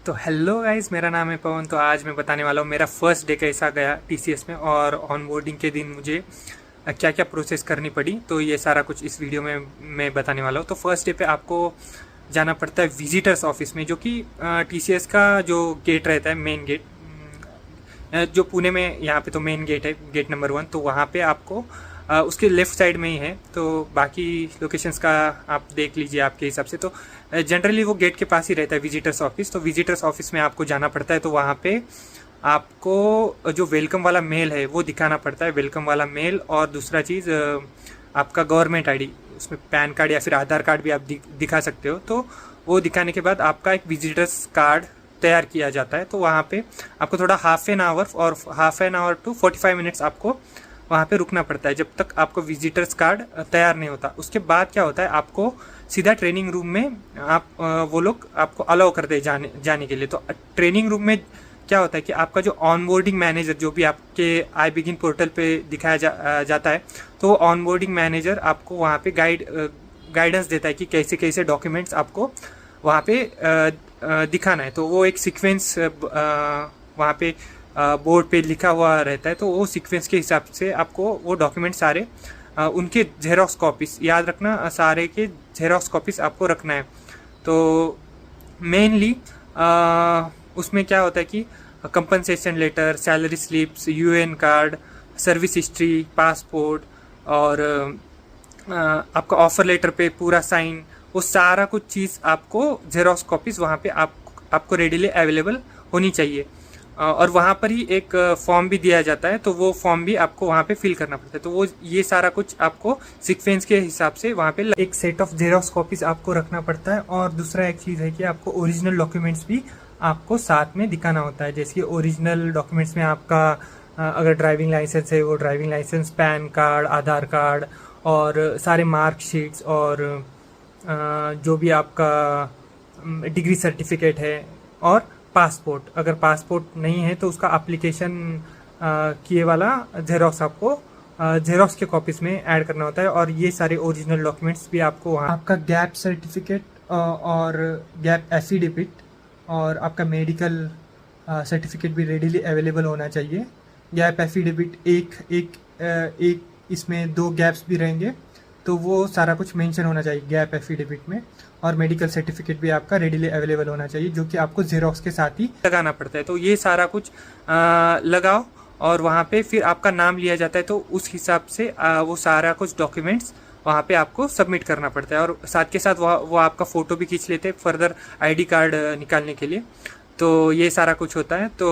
तो hello guys, मेरा नाम है पवन। तो आज मैं बताने वाला हूँ मेरा फर्स्ट डे कैसा गया टीसीएस में, और ऑनबोर्डिंग के दिन मुझे क्या क्या प्रोसेस करनी पड़ी। तो ये सारा कुछ इस वीडियो में मैं बताने वाला हूँ। तो फर्स्ट डे पे आपको जाना पड़ता है विजिटर्स ऑफिस में, जो कि टीसीएस का जो गेट रहता है, मेन गेट, जो पुणे में यहाँ पे तो मेन गेट है, गेट नंबर 1। तो वहाँ पे आपको उसके लेफ़्ट साइड में ही है। तो बाकी लोकेशंस का आप देख लीजिए आपके हिसाब से। तो जनरली वो गेट के पास ही रहता है विजिटर्स ऑफिस। तो विजिटर्स ऑफिस में आपको जाना पड़ता है। तो वहाँ पे आपको जो वेलकम वाला मेल है वो दिखाना पड़ता है, वेलकम वाला मेल। और दूसरा चीज़ आपका गवर्नमेंट आईडी, उसमें पैन कार्ड या फिर आधार कार्ड भी आप दिखा सकते हो। तो वो दिखाने के बाद आपका एक विजिटर्स कार्ड तैयार किया जाता है। तो वहाँ पे आपको थोड़ा half an hour to 45 minutes आपको वहाँ पे रुकना पड़ता है, जब तक आपको विजिटर्स कार्ड तैयार नहीं होता। उसके बाद क्या होता है, आपको सीधा ट्रेनिंग रूम में वो लोग आपको अलाउ करते हैं जाने के लिए। तो ट्रेनिंग रूम में क्या होता है कि आपका जो ऑनबोर्डिंग मैनेजर, जो भी आपके आई बिगिन पोर्टल पे दिखाया जाता है, तो वो ऑनबोर्डिंग मैनेजर आपको वहाँ पे गाइडेंस देता है कि कैसे कैसे डॉक्यूमेंट्स आपको वहाँ पे दिखाना है। तो वो एक सीक्वेंस वहाँ पे बोर्ड पे लिखा हुआ रहता है। तो वो सीक्वेंस के हिसाब से आपको वो डॉक्यूमेंट सारे उनके जेरोक्स कॉपीज, याद रखना, सारे के जेरोक्स कॉपीज आपको रखना है। तो मेनली उसमें क्या होता है कि compensation letter, salary slips, UN card, service history, passport, और आपका ऑफर लेटर पे पूरा साइन, वो सारा कुछ चीज़ आपको जेरोक्स कॉपीज वहाँ पे आपको रेडीली अवेलेबल होनी चाहिए। और वहाँ पर ही एक फॉर्म भी दिया जाता है। तो वो फॉर्म भी आपको वहाँ पे फिल करना पड़ता है। तो वो ये सारा कुछ आपको सीक्वेंस के हिसाब से वहाँ पे एक सेट ऑफ जेरोक्स कॉपीज आपको रखना पड़ता है। और दूसरा एक चीज़ है कि आपको ओरिजिनल डॉक्यूमेंट्स भी आपको साथ में दिखाना होता है। जैसे कि ओरिजिनल डॉक्यूमेंट्स में आपका अगर ड्राइविंग लाइसेंस है, वो ड्राइविंग लाइसेंस, पैन कार्ड, आधार कार्ड, और सारे मार्कशीट्स, और जो भी आपका डिग्री सर्टिफिकेट है, और पासपोर्ट। अगर पासपोर्ट नहीं है तो उसका एप्लीकेशन किए वाला जेरोक्स आपको जेरोक्स के कॉपीज में ऐड करना होता है। और ये सारे ओरिजिनल डॉक्यूमेंट्स भी आपको वहाँ, आपका गैप सर्टिफिकेट और गैप एफिडेविट, और आपका मेडिकल सर्टिफिकेट भी रेडीली अवेलेबल होना चाहिए। गैप एफिडेविट एक इसमें 2 गैप्स भी रहेंगे, तो वो सारा कुछ मेंशन होना चाहिए गैप एफिडेविट में। और मेडिकल सर्टिफिकेट भी आपका रेडीली अवेलेबल होना चाहिए, जो कि आपको जेरोक्स के साथ ही लगाना पड़ता है। तो ये सारा कुछ लगाओ, और वहाँ पे फिर आपका नाम लिया जाता है। तो उस हिसाब से वो सारा कुछ डॉक्यूमेंट्स वहाँ पे आपको सबमिट करना पड़ता है। और साथ के साथ वो आपका फ़ोटो भी खींच लेते हैं फर्दर आईडी कार्ड निकालने के लिए। तो ये सारा कुछ होता है। तो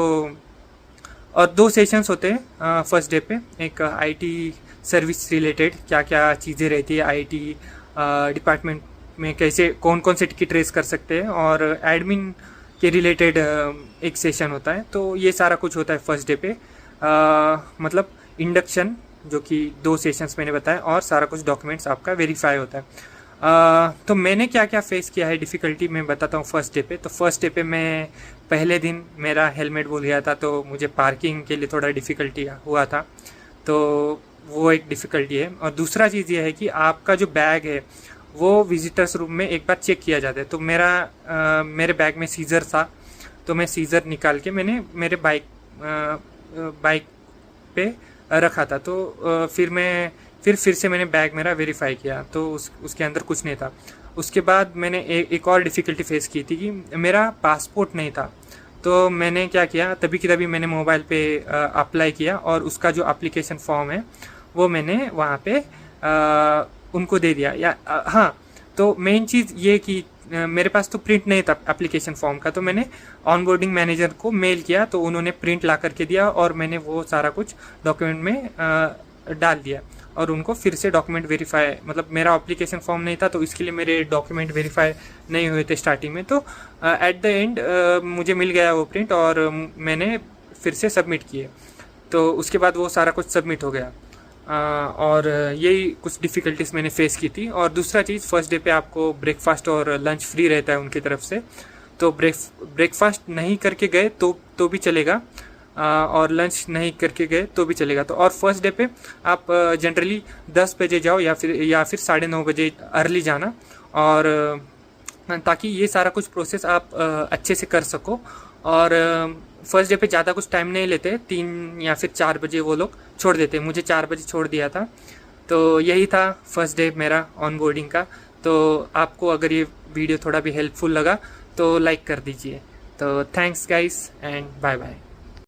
और 2 सेशंस होते हैं फर्स्ट डे पे। एक आईटी सर्विस रिलेटेड क्या क्या चीज़ें रहती है आईटी डिपार्टमेंट में, कैसे कौन कौन से टिकट रेस कर सकते हैं, और एडमिन के रिलेटेड एक सेशन होता है। तो ये सारा कुछ होता है फर्स्ट डे पे। मतलब इंडक्शन, जो कि 2 सेशंस मैंने बताया, और सारा कुछ डॉक्यूमेंट्स आपका वेरीफाई होता है। तो मैंने क्या क्या फेस किया है डिफ़िकल्टी, मैं बताता हूँ फर्स्ट डे पे। तो फर्स्ट डे पे मैं पहले दिन मेरा हेलमेट भूल गया था, तो मुझे पार्किंग के लिए थोड़ा डिफ़िकल्टी हुआ था। तो वो एक डिफ़िकल्टी है। और दूसरा चीज़ ये है कि आपका जो बैग है वो विजिटर्स रूम में एक बार चेक किया जाता है। तो मेरे बैग में सीज़र था। तो मैं सीज़र निकाल के मैंने मेरे बाइक पे रखा था। तो फिर से मैंने बैग मेरा वेरीफाई किया, तो उसके अंदर कुछ नहीं था। उसके बाद मैंने एक और डिफ़िकल्टी फेस की थी कि मेरा पासपोर्ट नहीं था। तो मैंने क्या किया, तभी की तभी मैंने मोबाइल पे अप्लाई किया, और उसका जो एप्लीकेशन फॉर्म है वो मैंने वहाँ पे उनको दे दिया। हाँ, तो मेन चीज़ ये कि मेरे पास तो प्रिंट नहीं था एप्लीकेशन फॉर्म का। तो मैंने ऑनबोर्डिंग मैनेजर को मेल किया, तो उन्होंने प्रिंट ला करके दिया, और मैंने वो सारा कुछ डॉक्यूमेंट में डाल दिया। और उनको फिर से डॉक्यूमेंट वेरीफाई, मतलब मेरा एप्लीकेशन फॉर्म नहीं था तो इसके लिए मेरे डॉक्यूमेंट वेरीफाई नहीं हुए थे स्टार्टिंग में। तो एट द एंड मुझे मिल गया वो प्रिंट, और मैंने फिर से सबमिट किए। तो उसके बाद वो सारा कुछ सबमिट हो गया। और यही कुछ डिफ़िकल्टीज मैंने फेस की थी। और दूसरा चीज़, फर्स्ट डे पे आपको ब्रेकफास्ट और लंच फ्री रहता है उनकी तरफ से। तो ब्रेकफास्ट नहीं करके गए तो भी चलेगा, और लंच नहीं करके गए तो भी चलेगा। तो और फर्स्ट डे पे आप जनरली 10 बजे जाओ, या फिर 9:30 बजे अर्ली जाना। और ताकि ये सारा कुछ प्रोसेस आप अच्छे से कर सको। और फर्स्ट डे पे ज़्यादा कुछ टाइम नहीं लेते, 3 या फिर 4 बजे वो लोग छोड़ देते, मुझे 4 बजे छोड़ दिया था। तो यही था फर्स्ट डे मेरा ऑन बोर्डिंग का। तो आपको अगर ये वीडियो थोड़ा भी हेल्पफुल लगा तो लाइक कर दीजिए। तो thanks guys and bye bye.